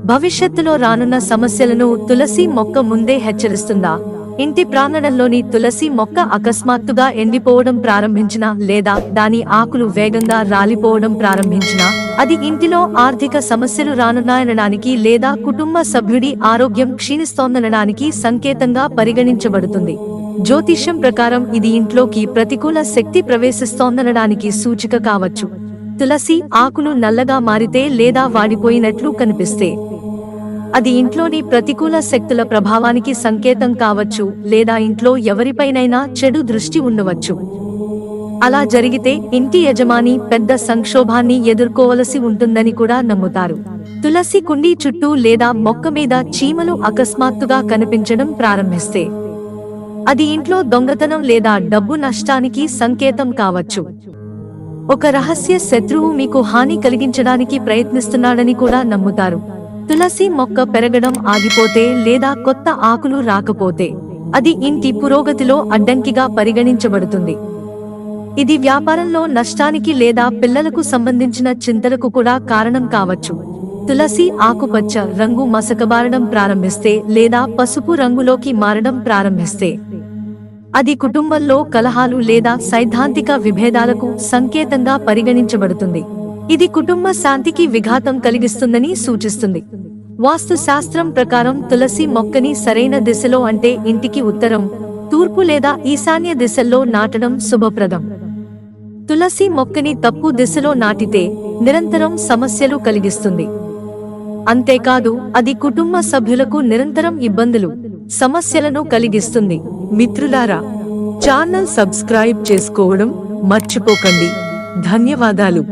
భవిష్యత్తులో రానున్న సమస్యలను తులసి మొక్క ముందే హెచ్చరిస్తుందా? ఇంటి ప్రాంగణంలోని తులసి మొక్క అకస్మాత్తుగా ఎండిపోవడం ప్రారంభించినా లేదా దాని ఆకులు వేగంగా రాలిపోవడం ప్రారంభించినా అది ఇంటిలో ఆర్థిక సమస్యలు రానున్నాయనడానికి లేదా కుటుంబ సభ్యుడి ఆరోగ్యం క్షీణిస్తోందనడానికి సంకేతంగా పరిగణించబడుతుంది. జ్యోతిష్యం ప్రకారం ఇది ఇంట్లోకి ప్రతికూల శక్తి ప్రవేశిస్తోందనడానికి సూచిక కావచ్చు. తులసి ఆకులు నల్లగా మారితే లేదా వాడిపోయినట్లు కనిపిస్తే అది ఇంట్లోని ప్రతికూల శక్తుల ప్రభావానికి సంకేతం కావచ్చు, లేదా ఇంట్లో ఎవరిపైనైనా చెడు దృష్టి ఉండవచ్చు. అలా జరిగితే ఇంటి యజమాని పెద్ద సంక్షోభాన్ని ఎదుర్కోవలసి ఉంటుందని కూడా నమ్ముతారు. తులసి కుండీ చుట్టూ లేదా మొక్క మీద చీమలు అకస్మాత్తుగా కనిపించడం ప్రారంభిస్తే అది ఇంట్లో దొంగతనం లేదా డబ్బు నష్టానికి సంకేతం కావచ్చు. ఒక రహస్య శత్రువు మీకు హాని కలిగించడానికి ప్రయత్నిస్తున్నాడని కూడా నమ్ముతారు. తులసి మొక్క పెరగడం ఆగిపోతే లేదా కొత్త ఆకులు రాకపోతే అది ఇంటి పురోగతిలో అడ్డంకిగా పరిగణించబడుతుంది. ఇది వ్యాపారంలో నష్టానికి లేదా పిల్లలకు సంబంధించిన చింతలకు కూడా కారణం కావచ్చు. తులసి ఆకుపచ్చ రంగు మసకబారడం ప్రారంభిస్తే లేదా పసుపు రంగులోకి మారడం ప్రారంభిస్తే అది కుటుంబంలో కలహాలు లేదా సైద్ధాంతిక విభేదాలకు సంకేతంగా పరిగణించబడుతుంది. ఇది కుటుంబ శాంతికి విఘాతం కలిగిస్తుందని సూచిస్తుంది. వాస్తు శాస్త్రం ప్రకారం తులసి మొక్కని సరైన దిశలో అంటే ఇంటికి ఉత్తరం, తూర్పు లేదా ఈశాన్య దిశల్లో నాటడం శుభప్రదం. తులసి మొక్కని తప్పు దిశలో నాటితే నిరంతరం సమస్యలు కలిగిస్తుంది. అంతేకాదు అది కుటుంబ సభ్యులకు నిరంతరం ఇబ్బందులు, సమస్యలను కలిగిస్తుంది. మిత్రులారా, ఛానల్ సబ్స్క్రైబ్ చేసుకోవడం మర్చిపోకండి. ధన్యవాదాలు.